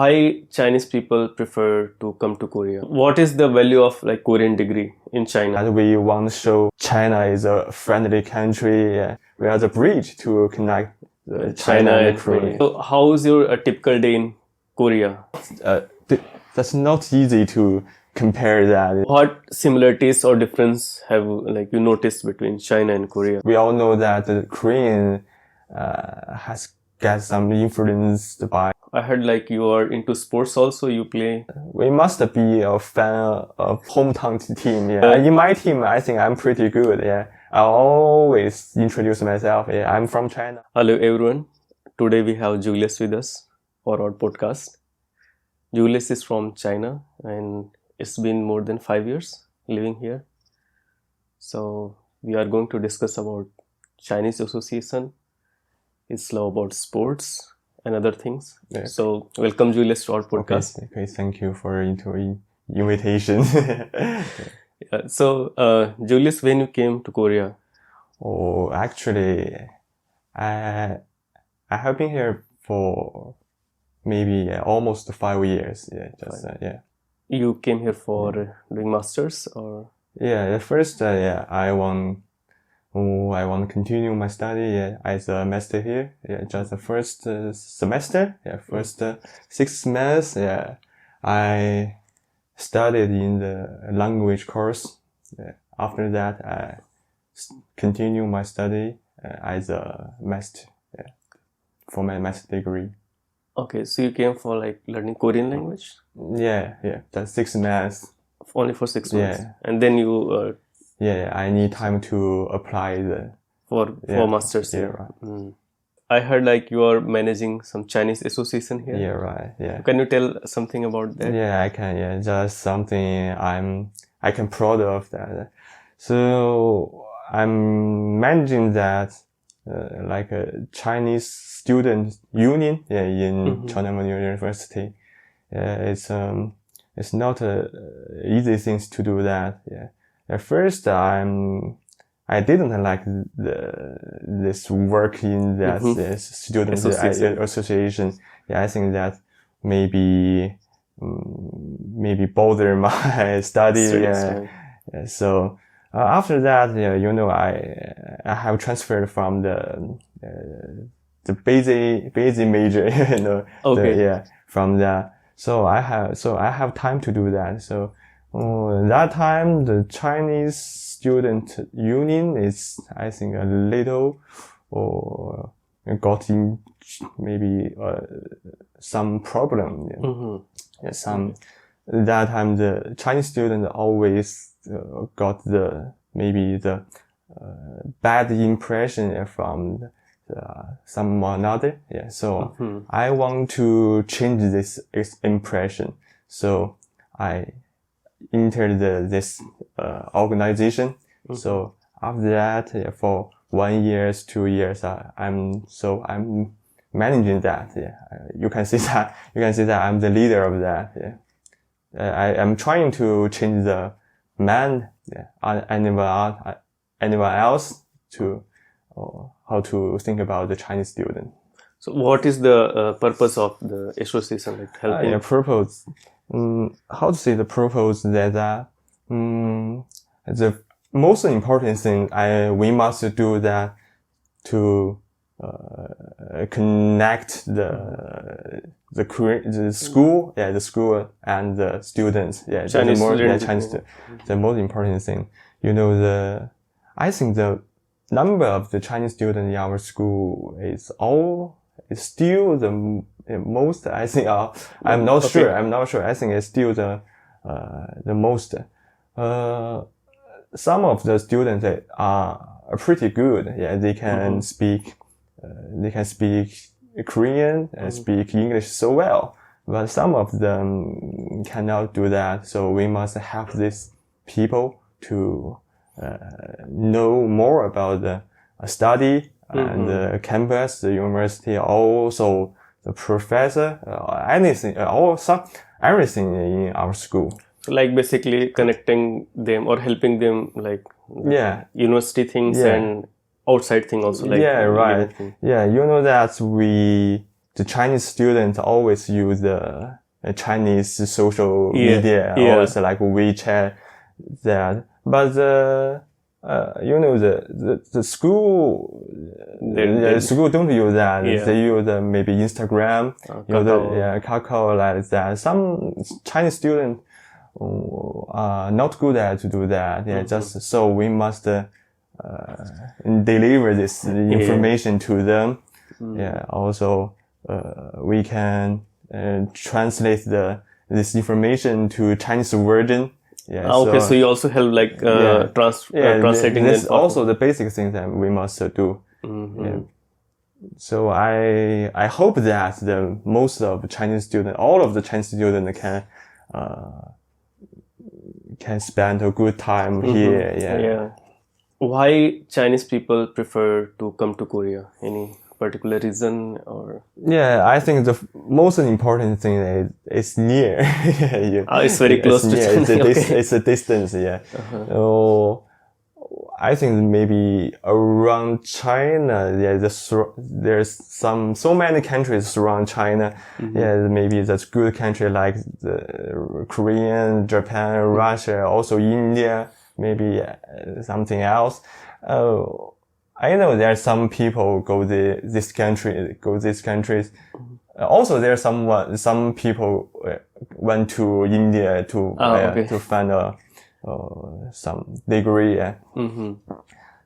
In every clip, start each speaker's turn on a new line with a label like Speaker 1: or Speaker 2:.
Speaker 1: Why Chinese people prefer to come to Korea? What is the value of like Korean degree in China?
Speaker 2: And we want to show China is a friendly country. We are the bridge to connect China and Korea.
Speaker 1: So how is your typical day in Korea?
Speaker 2: That's not easy to compare that.
Speaker 1: What similarities or difference have like you noticed between China and Korea?
Speaker 2: We all know that the Korean has got some influence by.
Speaker 1: I heard like you are into sports also. You play.
Speaker 2: We must be a fan of hometown team. Yeah, in my team, I think I'm pretty good. Yeah, I always introduce myself. Yeah, I'm from China.
Speaker 1: Hello everyone. Today we have Julius with us for our podcast. Julius is from China and it's been more than 5 years living here. So we are going to discuss about Chinese association, its law about sports and other things.
Speaker 2: Yeah.
Speaker 1: So welcome Julius to our podcast.
Speaker 2: Okay, thank you for invitation.
Speaker 1: Yeah. So Julius, when you came to Korea?
Speaker 2: Oh, actually, I have been here for maybe almost 5 years. Yeah.
Speaker 1: You came here for doing masters or?
Speaker 2: Yeah, at first, I want to continue my study as a master here. Yeah, just the first semester. Yeah, first 6 months. Yeah, I studied in the language course. Yeah. After that, I continue my study as a master. Yeah, for my master degree.
Speaker 1: Okay, so you came for like learning Korean language?
Speaker 2: Yeah, that's 6 months.
Speaker 1: Only for 6 months.
Speaker 2: Yeah.
Speaker 1: And then you
Speaker 2: I need time to apply
Speaker 1: for masters here.
Speaker 2: Yeah, right.
Speaker 1: I heard like you are managing some Chinese association here.
Speaker 2: Yeah, right. Yeah.
Speaker 1: Can you tell something about that?
Speaker 2: Yeah, I can. Yeah, just something I can proud of that. So I'm managing that like a Chinese student union. Yeah, in China University. Yeah, it's not a easy thing to do that. Yeah. At first, I didn't like this work in that student association. Yeah, I think that maybe bother my study. Yeah. So after that, I have transferred from the basic major.
Speaker 1: Okay.
Speaker 2: From that. So I have time to do that. So that time the Chinese student union is, I think, a little got in maybe some problem. Yeah. That time the Chinese student always got the bad impression from someone another. Yeah. So I want to change this impression. So I entered this organization. So after that, for 1 year, 2 years, I'm managing that. Yeah. You can see that I'm the leader of that. Yeah. I am trying to change the man, anyone else to how to think about the Chinese student.
Speaker 1: So what is the purpose of the association, like helping?
Speaker 2: Purpose. How to say the purpose that the most important thing we must do that to connect the school, the school and the students. Yeah,
Speaker 1: Chinese
Speaker 2: the most important thing. I think the number of the Chinese students in our school is still the most. I think I'm not sure. I think it's still the most. Some of the students are pretty good. Yeah, they can speak Korean and speak English so well. But some of them cannot do that. So we must help these people to know more about the study and the campus, the university, also the professor, everything in our school.
Speaker 1: So like basically connecting them or helping them like university things and outside thing also. Like
Speaker 2: right. Yeah, that we the Chinese students always use the Chinese social media, always like WeChat, that. But the school, the school don't use that.
Speaker 1: Yeah.
Speaker 2: They use maybe Instagram, Kakao, like that. Some Chinese students are not good at to do that. Yeah, just so we must deliver this information to them. Yeah, also we can translate this information to Chinese version. Yeah,
Speaker 1: okay, so you also help like translating.
Speaker 2: That's also the basic thing that we must do. Yeah. So I hope that most of the Chinese students, all of the Chinese students can spend a good time here.
Speaker 1: Yeah. Why Chinese people prefer to come to Korea? Any particular reason or?
Speaker 2: Yeah, I think the most important thing is near.
Speaker 1: It's very close to China.
Speaker 2: It's a distance. Yeah. So I think maybe around China, there's so many countries around China. Yeah, maybe that's good country like the Korean, Japan, Russia, also India, maybe something else. I know there are some people go these countries. Also, there are some people went to India to find some degree. Yeah.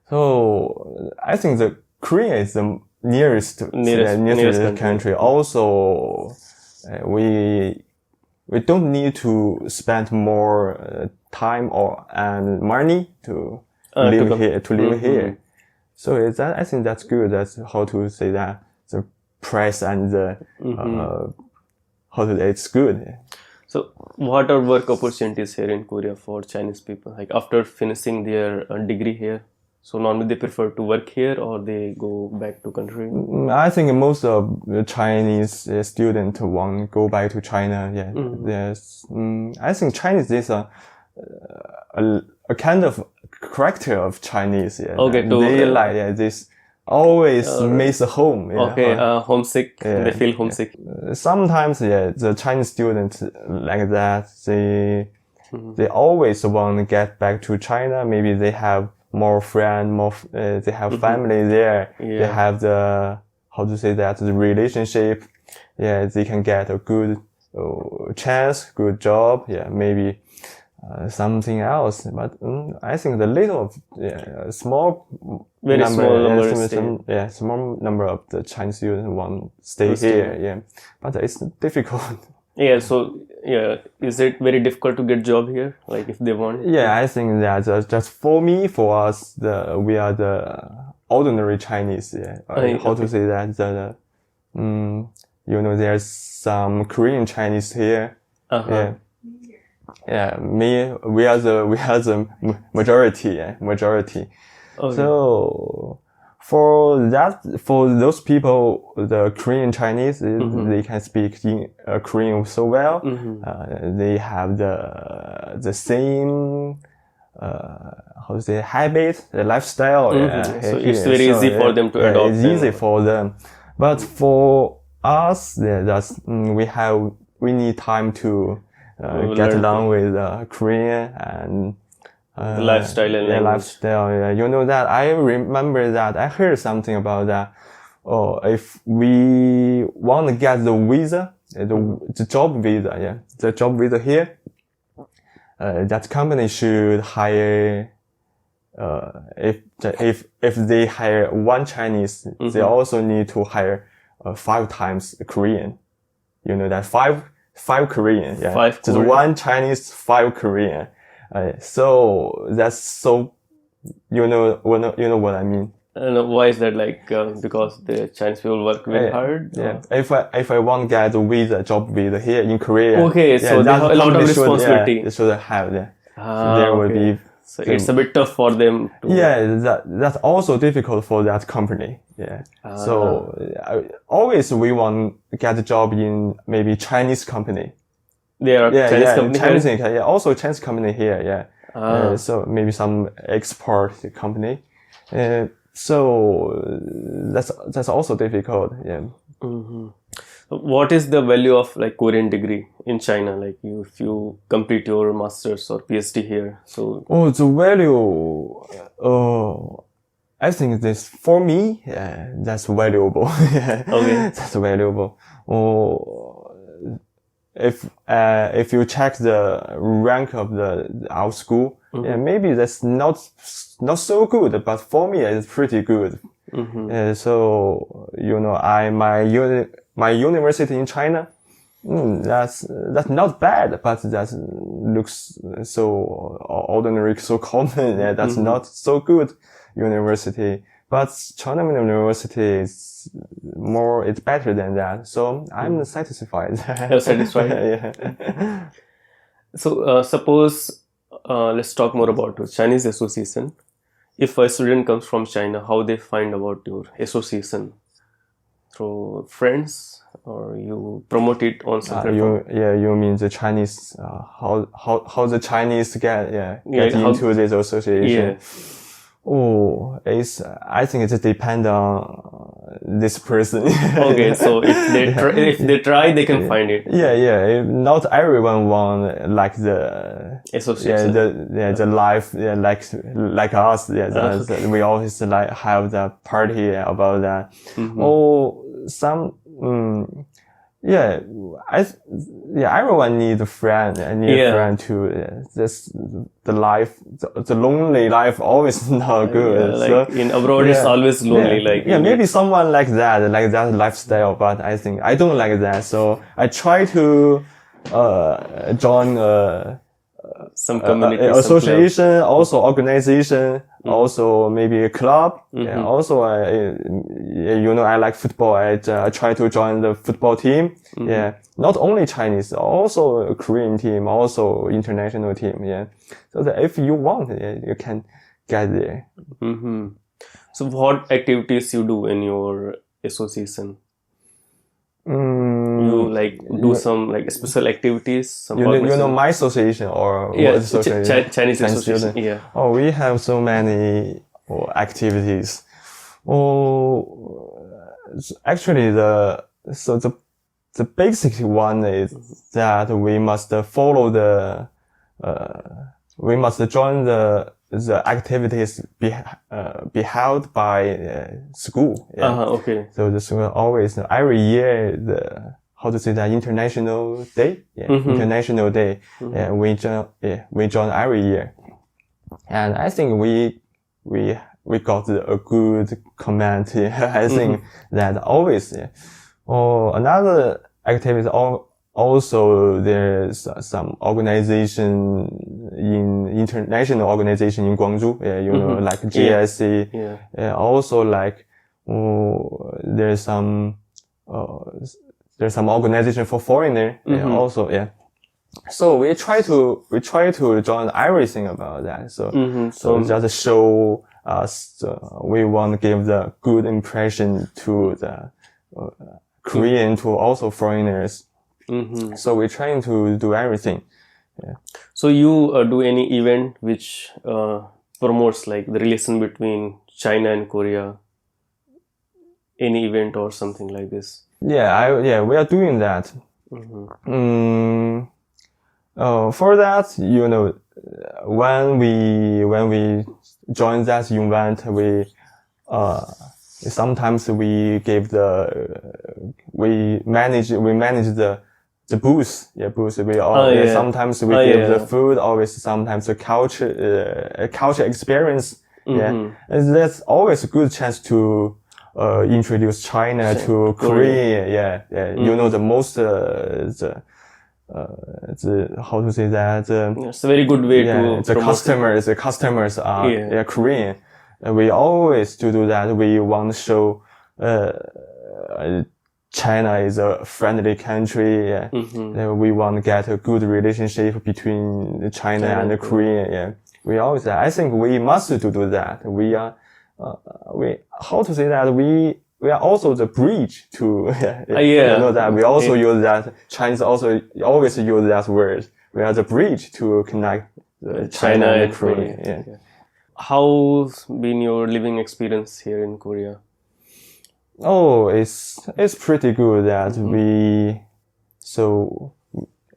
Speaker 2: So I think the Korea is the nearest country. Also, we don't need to spend more time and money to live here. So I think that's good. That's how to say that the price and the it's good.
Speaker 1: So what are work opportunities here in Korea for Chinese people? Like after finishing their degree here, so normally they prefer to work here or they go back to country?
Speaker 2: I think most of the Chinese students want to go back to China. Yeah, I think Chinese is a kind of character of Chinese. Yeah,
Speaker 1: okay,
Speaker 2: they like this always miss home. Yeah.
Speaker 1: Homesick. Yeah. They feel homesick.
Speaker 2: Sometimes, the Chinese students like that. They always want to get back to China. Maybe they have more friends, they have family there. Yeah. They have the relationship. Yeah, they can get a good chance, good job. Yeah, maybe something else. But I think small number of the Chinese students want to stay here. Yeah, but it's difficult.
Speaker 1: Yeah, so is it very difficult to get job here? Like if they want?
Speaker 2: Yeah, I think that just for us, we are the ordinary Chinese. Yeah, to say that? There's some Korean Chinese here. Yeah, we are the majority. Yeah, majority. Okay. So for those people, the Korean Chinese, they can speak Korean so well. They have the same habit, the lifestyle.
Speaker 1: So it's very easy for them to adopt.
Speaker 2: It's easy for them, but for us, we need time to get along with Korean and
Speaker 1: the lifestyle and
Speaker 2: lifestyle. Yeah. That I remember that I heard something about that. If we want to get the visa, the job visa, the job visa here, that company should hire. If they hire one Chinese, they also need to hire 5 times Korean. That five Korean. Yeah,
Speaker 1: Five
Speaker 2: just
Speaker 1: Korean.
Speaker 2: 1 Chinese, 5 Korean. So that's so. You know what I mean.
Speaker 1: And why is that? Like because the Chinese people work very hard.
Speaker 2: Yeah. If I want to get a job visa here in Korea.
Speaker 1: Okay, so they have a lot of responsibility.
Speaker 2: They should have that. So there will be.
Speaker 1: So it's a bit tough for them.
Speaker 2: That's also difficult for that company. Yeah. So always we want to get a job in maybe Chinese company.
Speaker 1: There are Chinese company.
Speaker 2: Also Chinese company here. Yeah. So maybe some export company. So that's also difficult. Yeah.
Speaker 1: What is the value of like Korean degree in China? Like if you complete your master's or PhD here, so
Speaker 2: Oh, the value, I think this, for me, that's valuable.
Speaker 1: Okay.
Speaker 2: That's valuable. Oh, if you check the rank of our school, maybe that's not so good, but for me, it's pretty good. So, my university in China, that's not bad, but that looks so ordinary, so common. Yeah, that's not so good university. But China University is it's better than that. So I'm satisfied.
Speaker 1: You're satisfied?
Speaker 2: Yeah.
Speaker 1: So suppose let's talk more about your Chinese association. If a student comes from China, how they find about your association? Through friends, or you promote it on some platform?
Speaker 2: You mean the Chinese, how the Chinese get into this association?
Speaker 1: Yeah.
Speaker 2: Oh, I think it depends on this person.
Speaker 1: Okay, so if they try, they can find it.
Speaker 2: Yeah. Not everyone want like the
Speaker 1: association.
Speaker 2: The life, like us. Yeah, we always like have the party about that. Oh, some. Everyone needs a friend. I need a friend too. The life, the lonely life always not good.
Speaker 1: Like in abroad, it's always lonely.
Speaker 2: Maybe someone like that lifestyle, but I think I don't like that. So I try to join
Speaker 1: some community,
Speaker 2: association, also organization, also maybe a club. Yeah, also I like football. I try to join the football team. Yeah, not only Chinese, also a Korean team, also international team. Yeah, so that if you want, you can get there.
Speaker 1: So what activities you do in your association? You like do some like special activities? Some
Speaker 2: my association or what association?
Speaker 1: Chinese association.
Speaker 2: Student?
Speaker 1: Yeah.
Speaker 2: Oh, we have so many activities. Oh, actually the basic one is that we must follow we must join the activities be held by school. Yeah.
Speaker 1: Okay.
Speaker 2: So the school always every year international day. Yeah. International day. Yeah. We join every year, and I think we got a good comment. I think that always. Yeah. Another activity also there's some organization international organization in Guangzhou, like GSC. Yeah. Also like, there's some organization for foreigner. Also, yeah. So we try to join everything about that. So just show us, we want to give the good impression to the Korean, to also foreigners. So we're trying to do everything. Yeah.
Speaker 1: So you do any event which promotes like the relation between China and Korea? Any event or something like this?
Speaker 2: Yeah, we are doing that. For that, when we join that event, we sometimes we manage the booth. Yeah, booth. Sometimes we give the food, always sometimes the culture experience. Yeah. And that's always a good chance to introduce China to Korea. Yeah. The most how to say that?
Speaker 1: It's a very good way to
Speaker 2: the customers are Korean. We always do that. We want to show China is a friendly country. Yeah. We want to get a good relationship between China and Korea. Yeah. We always, I think we must do that. We are, how to say that? We are also the bridge to, that we also use that. Chinese also always use that word. We are the bridge to connect China and Korea. Yeah.
Speaker 1: How's been your living experience here in Korea?
Speaker 2: Oh, it's pretty good that so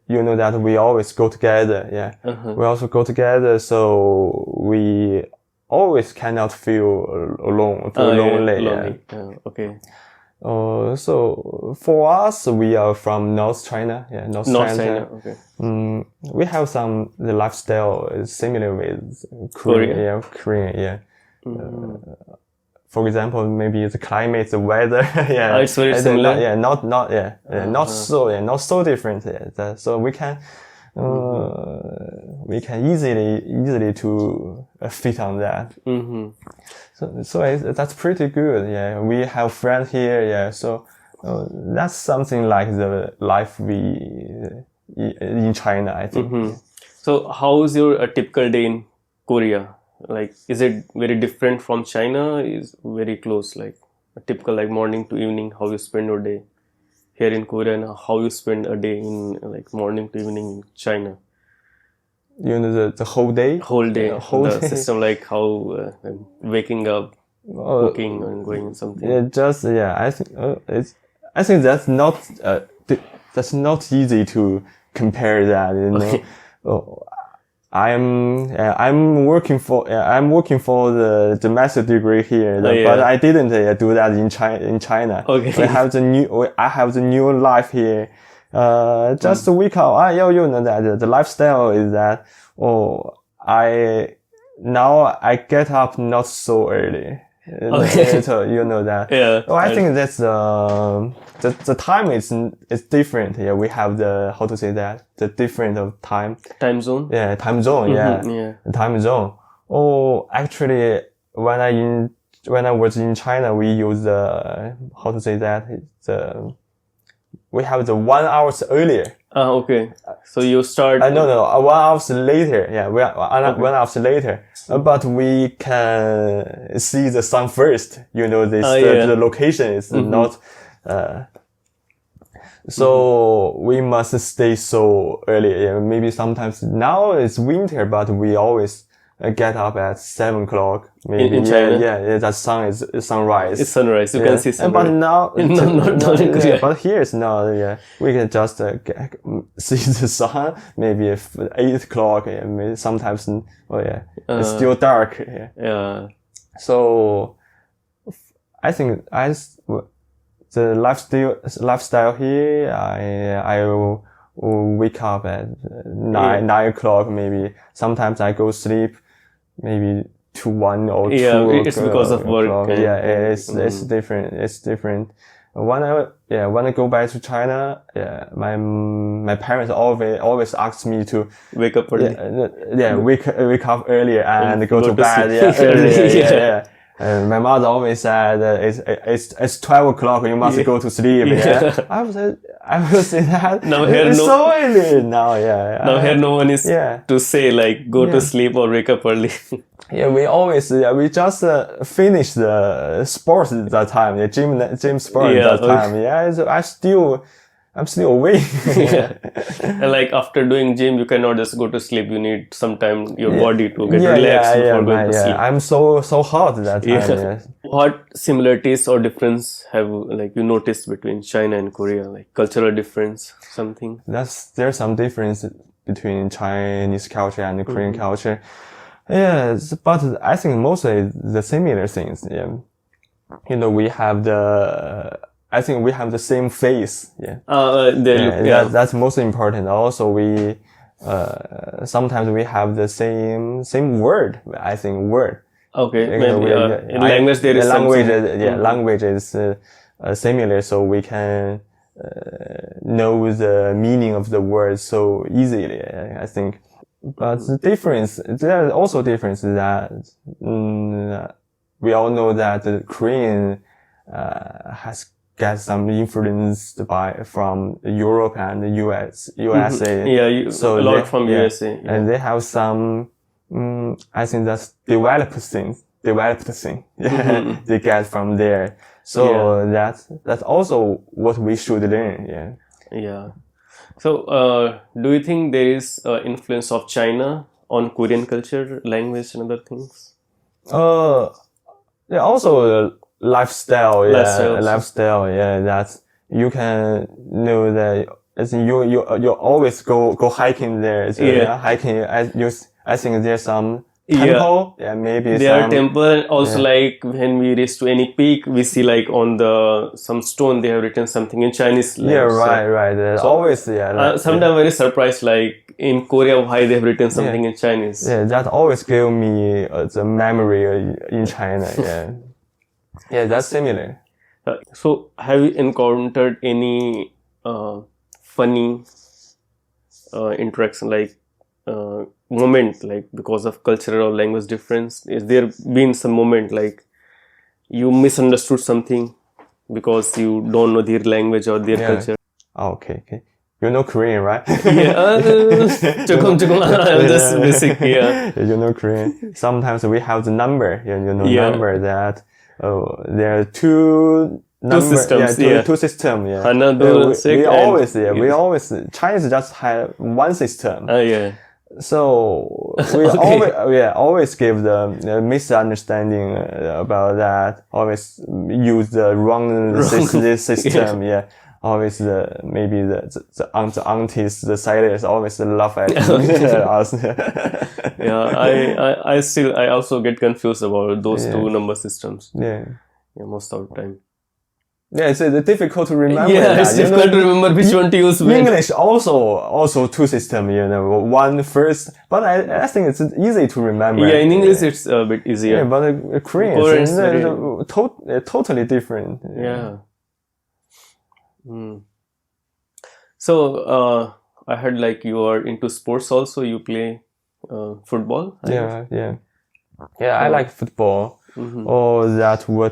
Speaker 2: you know that we always go together. Yeah, we also go together, so we always cannot feel alone, feel lonely.
Speaker 1: Lonely. Okay.
Speaker 2: So for us, we are from North China. Yeah, North China.
Speaker 1: Okay.
Speaker 2: We have the lifestyle is similar with Korean. Yeah, Korean. Yeah. For example, maybe the climate, the weather. Yeah,
Speaker 1: it's very similar.
Speaker 2: Not so different. Yeah, so we can easily to fit on that. So that's pretty good. Yeah, we have friends here. Yeah, so that's something like the life in China, I think.
Speaker 1: So how's your typical day in Korea? Like, is it very different from China? Is very close, like a typical like morning to evening, how you spend your day here in Korea and how you spend a day in like morning to evening in China?
Speaker 2: You know, the whole day?
Speaker 1: Whole day. The system, like how waking up, cooking and going something.
Speaker 2: I think that's not easy to compare that, you know. I'm working for the master degree here, but I didn't do that in China.
Speaker 1: Okay.
Speaker 2: I have the new life here. Just a week out, you know that the lifestyle is that, I get up not so early.
Speaker 1: Okay.
Speaker 2: So you know that.
Speaker 1: Yeah.
Speaker 2: I think that's the time is different. Yeah, we have the different of time.
Speaker 1: Time zone.
Speaker 2: Yeah, time zone.
Speaker 1: Yeah.
Speaker 2: Time zone. Actually, when I was in China, we use we have the 1 hour earlier.
Speaker 1: Okay. So you start.
Speaker 2: No, 1 hour later. Yeah, we are 1 hour later. But we can see the sun first. You know, the location is not. So we must stay so early. Yeah, maybe sometimes now it's winter, but we always get up at 7 o'clock. Maybe
Speaker 1: in China.
Speaker 2: Yeah. That sunrise.
Speaker 1: It's sunrise. You can see sunrise.
Speaker 2: But now,
Speaker 1: not in Korea.
Speaker 2: But here it's not. Yeah, we can just see the sun. Maybe 8 o'clock. Yeah, maybe sometimes. It's still dark. Yeah.
Speaker 1: Yeah.
Speaker 2: So I think the lifestyle here, I will wake up at 9 o'clock maybe. Sometimes I go sleep maybe to 1 or 2 o'clock.
Speaker 1: It's because of work.
Speaker 2: It's different. It's different. When I go back to China, my parents always ask me to
Speaker 1: wake up early.
Speaker 2: Wake up earlier and go to bed earlier. And my mother always said it's 12 o'clock. You must go to sleep. Yeah. I will say that.
Speaker 1: Now here
Speaker 2: it's so early now.
Speaker 1: Now here no one is to say like go to sleep or wake up early.
Speaker 2: We just finished the sports at that time. The gym sport at that time. Yeah. So I'm still awake.
Speaker 1: And like after doing gym, you cannot just go to sleep. You need some time, your body to get relaxed before going to sleep.
Speaker 2: I'm so hot at that time. Yeah.
Speaker 1: What similarities or difference have like you noticed between China and Korea? Like cultural difference, something?
Speaker 2: There's some difference between Chinese culture and the Korean culture. Yes, but I think mostly the similar things. Yeah. You know, we have the same face. Yeah. That's most important. Also, we sometimes we have the same word. I think word.
Speaker 1: Okay. Maybe in language there is
Speaker 2: language. Language is similar, so we can know the meaning of the word so easily. I think. But there are also differences that we all know that the Korean has got some influence from Europe and the USA.
Speaker 1: So a lot from USA. Yeah.
Speaker 2: And they have some, I think that's developed thing they get from there. So that's also what we should learn.
Speaker 1: Yeah. So, do you think there is influence of China on Korean culture, language, and other things?
Speaker 2: Also lifestyle,
Speaker 1: Lifestyle.
Speaker 2: yeah, that you can know that as in you always go hiking there. So,
Speaker 1: Yeah.
Speaker 2: hiking. I think there's some temple. Yeah, maybe
Speaker 1: There are
Speaker 2: some
Speaker 1: temple, and also
Speaker 2: yeah.
Speaker 1: like when we reach to any peak, we see like on some stone they have written something in Chinese language.
Speaker 2: Yeah, right. There's
Speaker 1: So,
Speaker 2: always like,
Speaker 1: sometimes I'm very surprised, like in Korea, why they have written something in Chinese.
Speaker 2: Yeah, that always give me the memory in China. Yeah, yeah, that's similar.
Speaker 1: So, have you encountered any funny interaction, like moment, like because of cultural or language difference? Is there been some moment like you misunderstood something because you don't know their language or their culture?
Speaker 2: Oh, okay. You know Korean, right?
Speaker 1: Yeah, 조금, just basic. Yeah.
Speaker 2: You know Korean. Sometimes we have the number. Number that there are two
Speaker 1: systems.
Speaker 2: Two systems. Yeah.
Speaker 1: Hana, do,
Speaker 2: we always Chinese just have one system.
Speaker 1: Yeah.
Speaker 2: So we always give the misunderstanding about that. Always use the wrong system. Yeah. Always maybe the aunties, the sailors always laugh at us.
Speaker 1: Yeah, I also get confused about those two number systems.
Speaker 2: Yeah,
Speaker 1: most of the time.
Speaker 2: Yeah, it's difficult to remember.
Speaker 1: Yeah, it's difficult to remember which one to use.
Speaker 2: English also two system. One first, but I think it's easy to remember.
Speaker 1: Yeah, in English it's a bit easier.
Speaker 2: Yeah, but Korean is totally different.
Speaker 1: Yeah. So I heard like you are into sports also. You play football.
Speaker 2: Yeah. I like football. Oh, that's one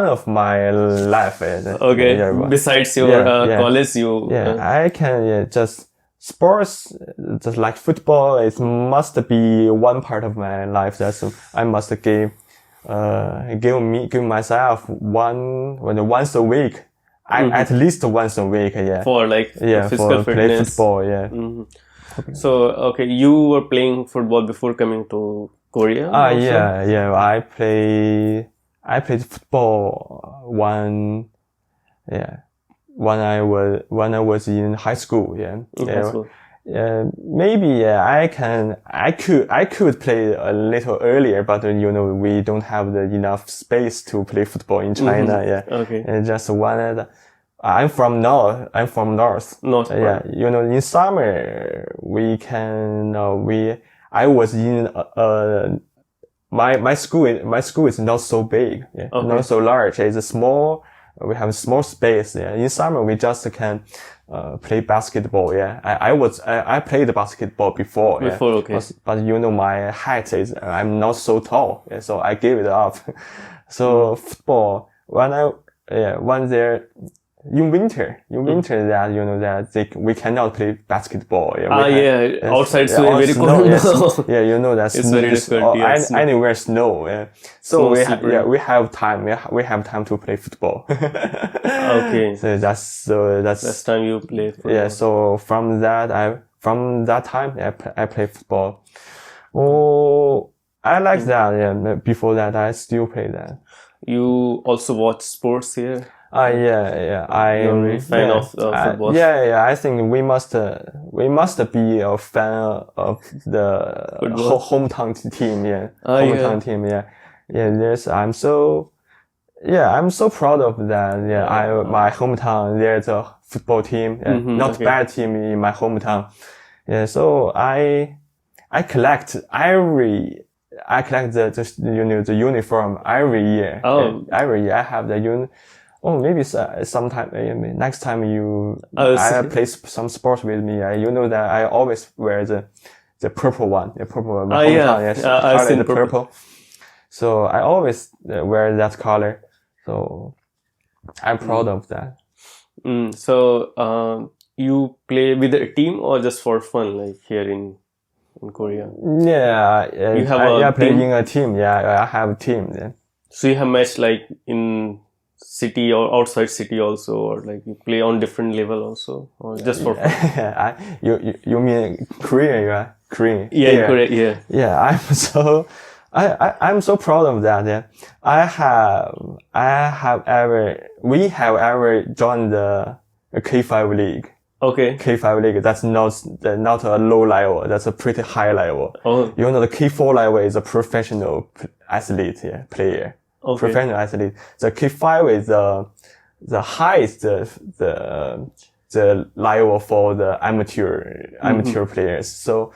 Speaker 2: of my life.
Speaker 1: Okay. Yeah, besides your college, you.
Speaker 2: I can just sports, just like football. It must be one part of my life. I must give myself once a week. At least once a week. Yeah.
Speaker 1: For like physical
Speaker 2: for
Speaker 1: fitness.
Speaker 2: Play football. Yeah.
Speaker 1: Okay. So okay, you were playing football before coming to Korea?
Speaker 2: Yeah. I played football when I was in high school. Yeah.
Speaker 1: High school.
Speaker 2: Maybe I could play a little earlier, but we don't have the enough space to play football in China. Yeah.
Speaker 1: Okay.
Speaker 2: And just one. I'm from north.
Speaker 1: North.
Speaker 2: Yeah. In summer I was in my school is not so big. Yeah.
Speaker 1: Okay.
Speaker 2: Not so large. It's a small. We have a small space. Yeah. In summer we just can play basketball. Yeah. I played basketball before.
Speaker 1: Before, okay.
Speaker 2: But my height is I'm not so tall. Yeah, so I gave it up. So football when there. In winter that we cannot play basketball. Yeah,
Speaker 1: outside so very cold.
Speaker 2: Yeah, that
Speaker 1: it's very difficult.
Speaker 2: Anywhere snow. Yeah. So we have time. We have time to play football.
Speaker 1: Okay.
Speaker 2: So that's
Speaker 1: time you play football.
Speaker 2: Yeah. So from that time I play football. Oh, I like that. Yeah. Before that I still play that.
Speaker 1: You also watch sports here?
Speaker 2: Yeah.
Speaker 1: You're a fan of football?
Speaker 2: Yeah. I think we must be a fan of the hometown team. Yeah. Hometown team. Yeah. Yes. I'm so proud of that. Yeah. My hometown, there's a football team. Yeah. Not bad team in my hometown. Yeah. So I collect the uniform every year.
Speaker 1: Oh.
Speaker 2: Every year I have the maybe sometime next time I play some sports with me. That I always wear the purple one. The purple one. My hometown,
Speaker 1: I've seen
Speaker 2: the purple. So I always wear that color. So I'm proud of that.
Speaker 1: So you play with a team or just for fun, like here in Korea?
Speaker 2: Yeah.
Speaker 1: You have
Speaker 2: playing in a team. Yeah, I have a team. Yeah.
Speaker 1: So you have match like in city or outside city also, or like you play on different level also, or just for fun?
Speaker 2: You mean Korean, right? Korean.
Speaker 1: Yeah, Korea. Yeah.
Speaker 2: Yeah, I'm so I'm so proud of that. Yeah. We have ever joined the K5 league.
Speaker 1: Okay.
Speaker 2: K5 league, that's not a low level, that's a pretty high level.
Speaker 1: Oh.
Speaker 2: You know, the K4 level is a professional athlete, yeah, player.
Speaker 1: Okay.
Speaker 2: Professional athlete. The K5 is the highest, the level for the amateur players. So,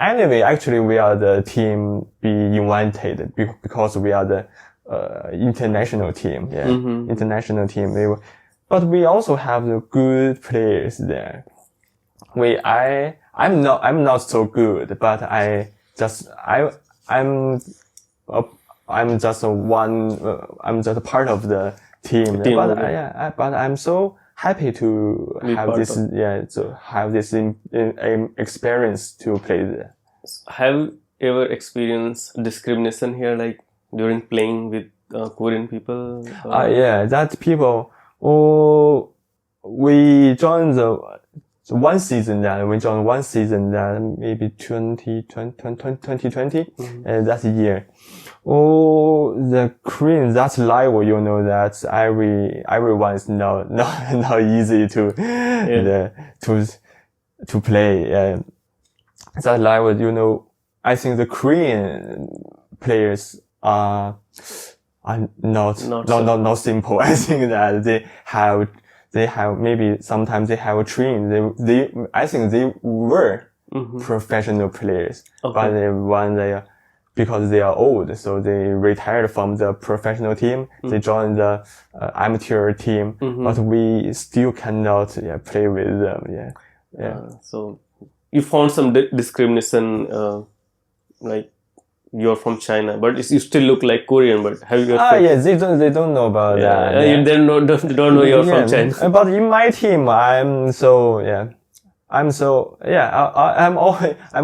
Speaker 2: anyway, actually we are the team be invited because we are the, international team, yeah. International team. But we also have the good players there. I'm not so good, but I'm just a part of the team. But I'm so happy to have this, to have this experience to play there.
Speaker 1: Have you ever experienced discrimination here, like during playing with Korean people?
Speaker 2: That people. We joined one season that maybe 2020, that year. The Korean, that level, you know, that everyone is not easy to play. That level, you know, I think the Korean players are not simple. I think that they have maybe sometimes they have a train. I think they were professional players, but because they are old, so they retired from the professional team. They joined the amateur team, but we still cannot play with them.
Speaker 1: So you found some discrimination, like you're from China, but you still look like Korean. But have you?
Speaker 2: They don't know about that.
Speaker 1: You don't know you're from China.
Speaker 2: But in my team, I'm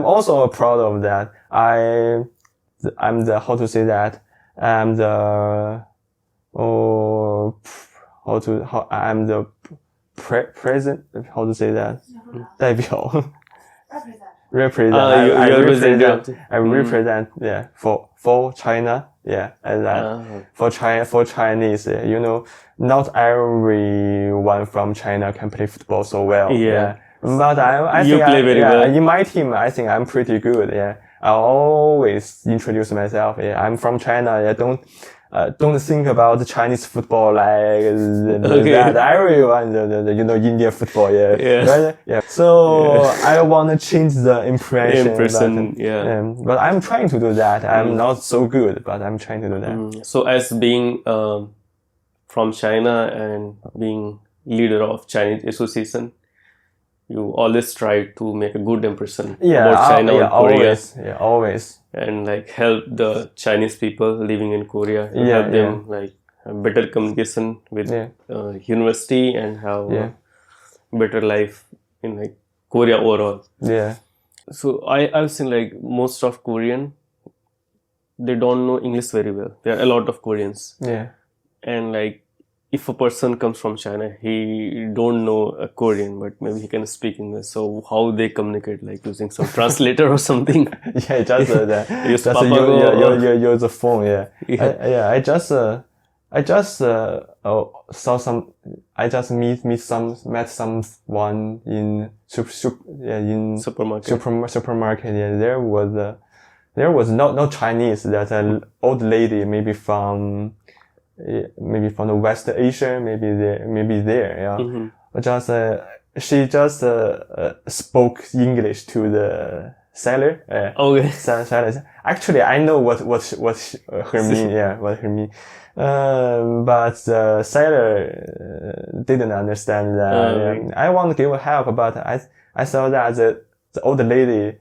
Speaker 2: also proud of that. I'm the how to say that. I'm the present. How to say that? 代表。represent. I represent, for China, and for Chinese, you know, not everyone from China can play football so well. But I think
Speaker 1: play very well.
Speaker 2: In my team, I think I'm pretty good. I always introduce myself. I'm from China. Don't think about the Chinese football like that. Everyone, you know, Indian football, right? So I want to change the impression. But I'm trying to do that. I'm not so good, but I'm trying to do that.
Speaker 1: So as being from China and being leader of Chinese Association, you always try to make a good impression about China or Korea.
Speaker 2: Always.
Speaker 1: And like help the Chinese people living in Korea, help them like have better communication with university and have a better life in like Korea overall. So I've seen like most of Korean, they don't know English very well. There are a lot of Koreans. And like if a person comes from China, he don't know a Korean, but maybe he can speak English. So how they communicate, like using some translator or something?
Speaker 2: Use the phone. I just saw some. I just met someone in supermarket. There was no Chinese. There's an old lady, maybe from the West Asia, maybe there. She just spoke English to the seller. Seller. Actually, I know what her mean. What her mean. But the seller didn't understand that. I want to give help, but I saw that the old lady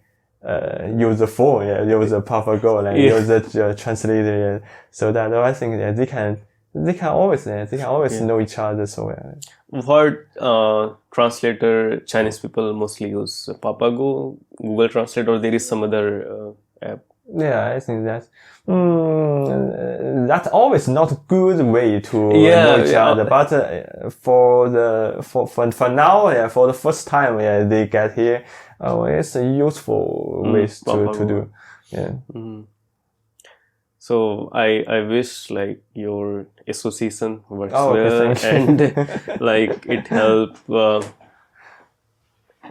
Speaker 2: use the phone, use the AlphaGo, and use the translator. So that I think they can always know each other. So
Speaker 1: what translator Chinese people mostly use? AlphaGo, Google Translate, or there is some other app?
Speaker 2: I think that's always not a good way to know each other. But for now, for the first time, they get here. It's a useful ways to do. Yeah.
Speaker 1: So I wish like your association works
Speaker 2: Oh, okay,
Speaker 1: well
Speaker 2: thank you.
Speaker 1: and like it help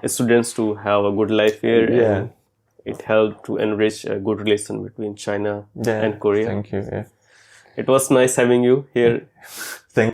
Speaker 1: students to have a good life here
Speaker 2: Yeah.
Speaker 1: and it helped to enrich a good relation between China
Speaker 2: Yeah.
Speaker 1: and Korea.
Speaker 2: Thank you. Yeah.
Speaker 1: It was nice having you here.
Speaker 2: Thank